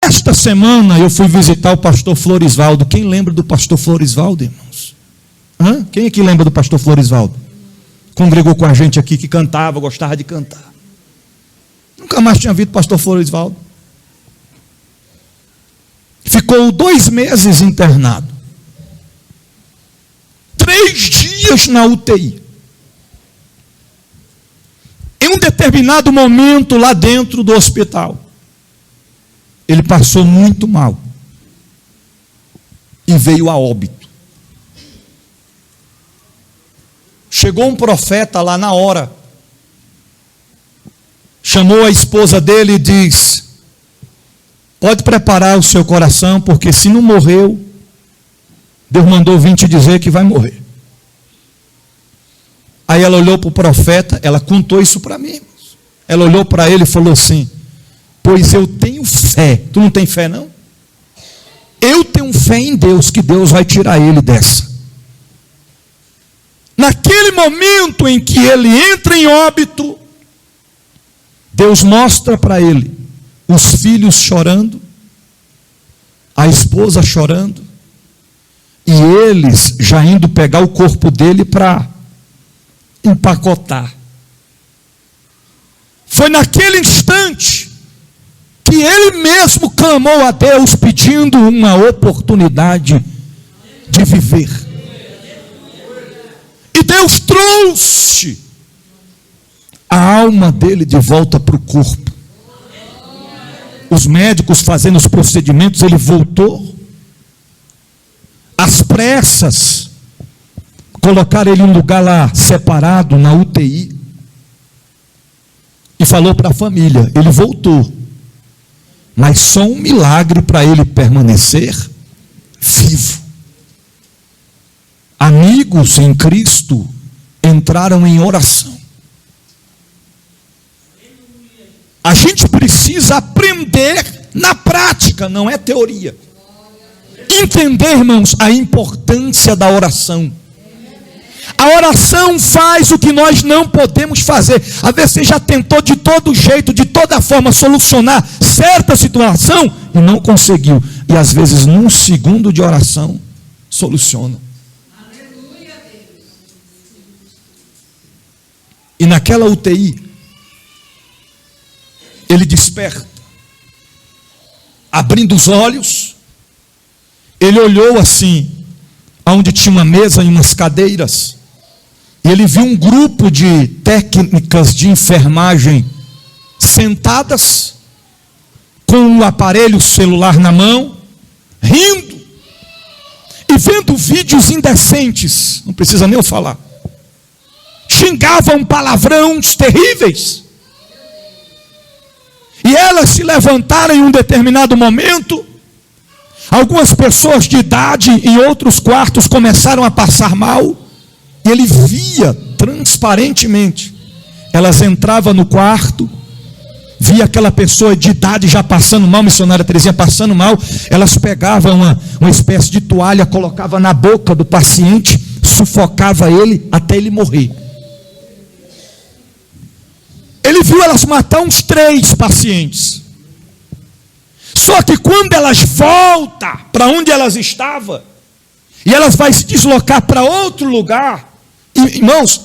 Esta semana eu fui visitar o pastor Florisvaldo. Quem lembra do pastor Florisvaldo, irmãos? Quem aqui lembra do pastor Florisvaldo? Congregou com a gente aqui, que cantava, gostava de cantar. Nunca mais tinha visto o pastor Florisvaldo. Ficou 2 meses internado. 3 dias na UTI. Em um determinado momento lá dentro do hospital, ele passou muito mal e veio a óbito. Chegou um profeta lá na hora, chamou a esposa dele e disse: pode preparar o seu coração, porque se não morreu, Deus mandou vir te dizer que vai morrer. Aí ela olhou para o profeta, ela contou isso para mim. Ela olhou para ele e falou assim: pois eu tenho fé. Tu não tem fé, não? Eu tenho fé em Deus, que Deus vai tirar ele dessa. Naquele momento em que ele entra em óbito, Deus mostra para ele os filhos chorando, a esposa chorando, e eles já indo pegar o corpo dele para empacotar. Foi naquele instante que ele mesmo clamou a Deus, pedindo uma oportunidade de viver. E Deus trouxe a alma dele de volta para o corpo. Os médicos fazendo os procedimentos, ele voltou. Às pressas, colocaram ele em um lugar lá separado, na UTI. E falou para a família, ele voltou. Mas só um milagre para ele permanecer vivo. Amigos em Cristo entraram em oração. A gente precisa aprender na prática, não é teoria. Entender, irmãos, a importância da oração. A oração faz o que nós não podemos fazer. Às vezes você já tentou de todo jeito, de toda forma, solucionar certa situação e não conseguiu. E às vezes, num segundo de oração, soluciona. E naquela UTI, ele desperta, abrindo os olhos, ele olhou assim, onde tinha uma mesa e umas cadeiras, e ele viu um grupo de técnicas de enfermagem sentadas, com o aparelho celular na mão, rindo, e vendo vídeos indecentes, não precisa nem eu falar, xingavam palavrões terríveis, e elas se levantaram em um determinado momento. Algumas pessoas de idade em outros quartos começaram a passar mal, e ele via transparentemente. Elas entravam no quarto, via aquela pessoa de idade já passando mal, missionária Terezinha passando mal, elas pegavam uma espécie de toalha, colocavam na boca do paciente, sufocava ele até ele morrer. Ele viu elas matar uns 3 pacientes. Só que quando elas voltam para onde elas estavam, e elas vão se deslocar para outro lugar, irmãos,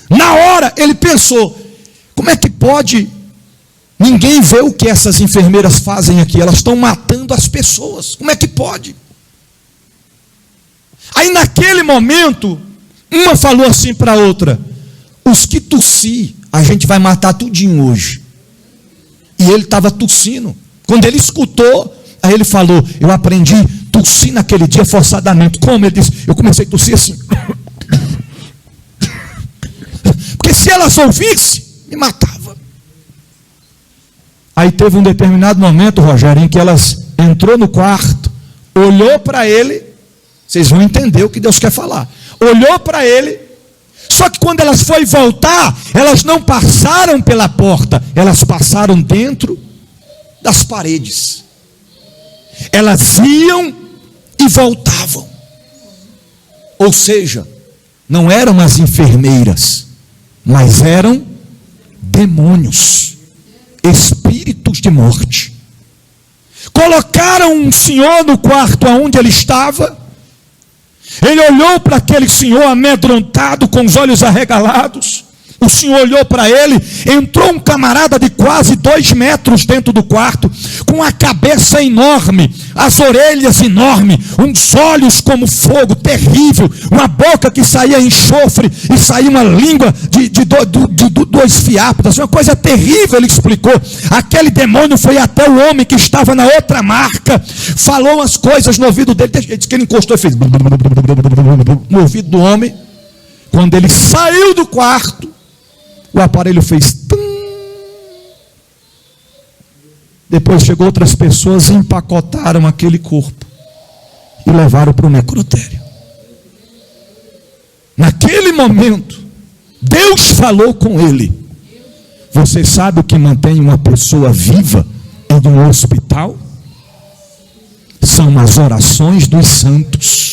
na hora ele pensou: como é que pode ninguém ver o que essas enfermeiras fazem aqui? Elas estão matando as pessoas, como é que pode? Aí naquele momento, uma falou assim para a outra: os que tossir, a gente vai matar tudinho hoje. E ele estava tossindo. Quando ele escutou, aí ele falou: eu aprendi a tossir naquele dia forçadamente. Como? Ele disse: eu comecei a tossir assim. Porque se elas ouvissem, me matava. Aí teve um determinado momento, Rogério, em que elas entrou no quarto, olhou para ele, vocês vão entender o que Deus quer falar. Olhou para ele, só que quando elas foram voltar, elas não passaram pela porta, elas passaram dentro das paredes. Elas iam e voltavam. Ou seja, não eram as enfermeiras, mas eram demônios, espíritos de morte. Colocaram um senhor no quarto onde ele estava. Ele olhou para aquele senhor amedrontado, com os olhos arregalados. O senhor olhou para ele. Entrou um camarada de quase 2 metros dentro do quarto, com a cabeça enorme, as orelhas enormes, uns olhos como fogo, terrível, uma boca que saía enxofre e saía uma língua de 2 fiapos, uma coisa terrível. Ele explicou. Aquele demônio foi até o homem que estava na outra marca, falou umas coisas no ouvido dele. Ele disse que ele encostou e fez no ouvido do homem. Quando ele saiu do quarto, o aparelho fez tum. Depois chegou outras pessoas e empacotaram aquele corpo e levaram para o necrotério. Naquele momento, Deus falou com ele. Você sabe o que mantém uma pessoa viva em um hospital? São as orações dos santos.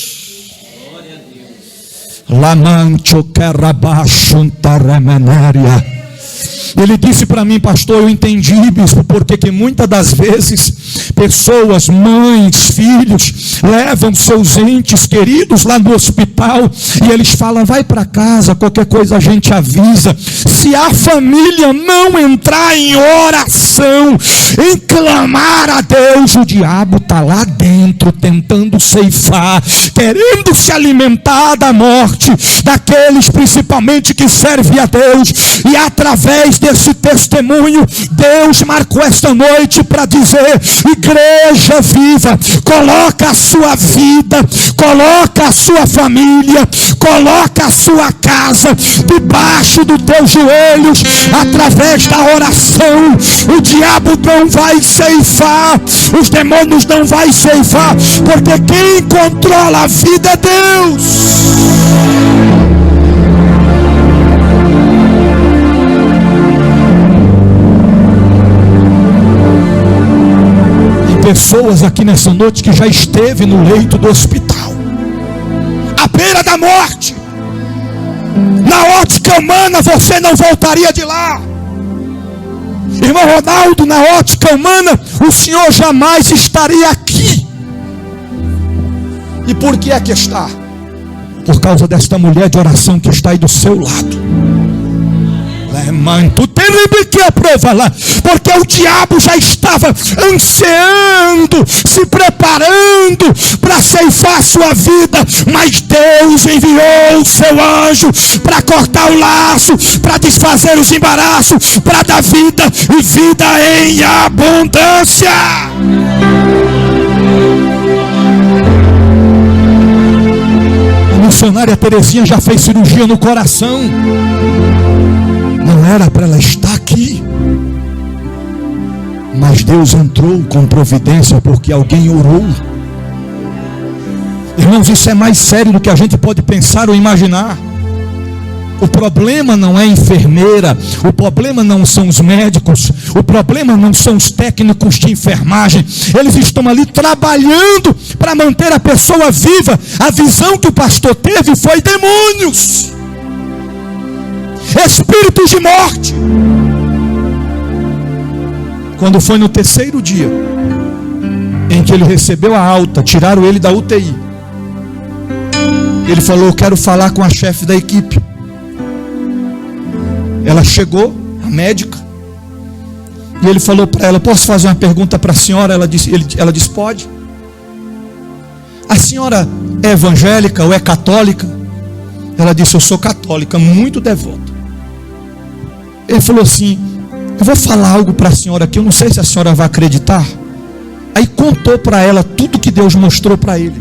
Ele disse para mim: pastor, eu entendi, bispo, porque que muitas das vezes pessoas, mães, filhos, levam seus entes queridos lá no hospital e eles falam: vai para casa, qualquer coisa a gente avisa. Se a família não entrar em oração, em clamar a Deus, o diabo está lá dentro tentando ceifar, querendo se alimentar da morte daqueles principalmente que servem a Deus. E através desse testemunho, Deus marcou esta noite para dizer: igreja viva, coloca a sua vida, coloca a sua família, coloca a sua casa debaixo dos teus joelhos. Através da oração, o diabo não vai ceifar, os demônios não vai ceifar, porque quem controla a vida é Deus. Pessoas aqui nessa noite que já esteve no leito do hospital, à beira da morte. Na ótica humana você não voltaria de lá. Irmão Ronaldo, na ótica humana o senhor jamais estaria aqui. E por que é que está? Por causa desta mulher de oração que está aí do seu lado. Porque o diabo já estava ansiando, se preparando para ceifar a sua vida, mas Deus enviou o seu anjo para cortar o laço, para desfazer os embaraços, para dar vida e vida em abundância. A missionária Terezinha já fez cirurgia no coração. Não era para ela estar aqui, mas Deus entrou com providência porque alguém orou. Irmãos, isso é mais sério do que a gente pode pensar ou imaginar. O problema não é a enfermeira, o problema não são os médicos, o problema não são os técnicos de enfermagem. Eles estão ali trabalhando para manter a pessoa viva. A visão que o pastor teve foi demônios, espíritos de morte. Quando foi no 3º dia em que ele recebeu a alta, tiraram ele da UTI, ele falou: eu quero falar com a chefe da equipe. Ela chegou, a médica, e ele falou para ela: posso fazer uma pergunta para a senhora? Ela disse: pode. A senhora é evangélica ou é católica? Ela disse: eu sou católica, muito devota. Ele falou assim: eu vou falar algo para a senhora aqui, eu não sei se a senhora vai acreditar. Aí contou para ela tudo que Deus mostrou para ele.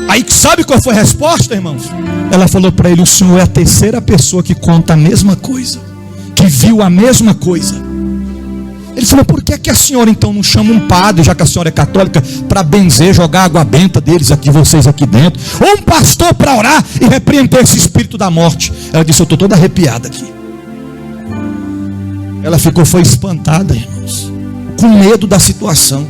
Aí sabe qual foi a resposta, irmãos? Ela falou para ele: o senhor é a 3ª pessoa que conta a mesma coisa, que viu a mesma coisa. Ele falou: por que a senhora então não chama um padre, já que a senhora é católica, para benzer, jogar água benta deles aqui, vocês aqui dentro, ou um pastor para orar e repreender esse espírito da morte? Ela disse: eu estou toda arrepiada aqui. Ela foi espantada, irmãos, com medo da situação.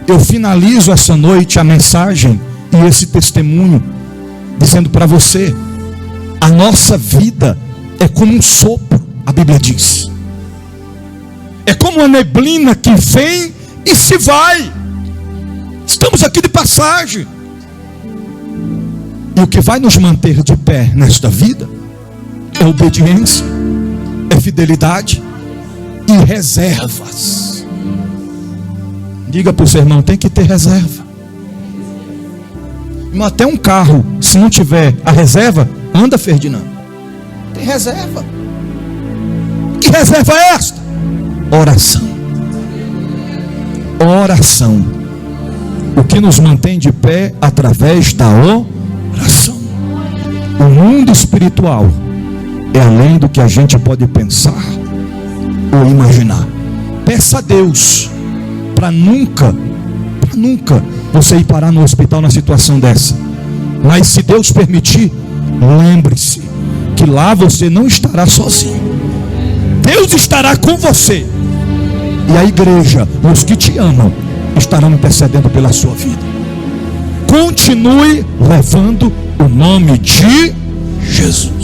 Eu finalizo essa noite a mensagem e esse testemunho dizendo para você: a nossa vida é como um sopro, a Bíblia diz. É como uma neblina que vem e se vai. Estamos aqui de passagem. E o que vai nos manter de pé nesta vida é obediência, é fidelidade e reservas. Diga para o seu irmão, tem que ter reserva. Até um carro, se não tiver a reserva, anda, Ferdinando. Tem reserva. Que reserva é esta? Oração. Oração. O que nos mantém de pé através da oração. O mundo espiritual é além do que a gente pode pensar ou imaginar. Peça a Deus para nunca você ir parar no hospital na situação dessa. Mas se Deus permitir, lembre-se que lá você não estará sozinho. Deus estará com você. E a igreja, os que te amam, estarão intercedendo pela sua vida. Continue levando o nome de Jesus.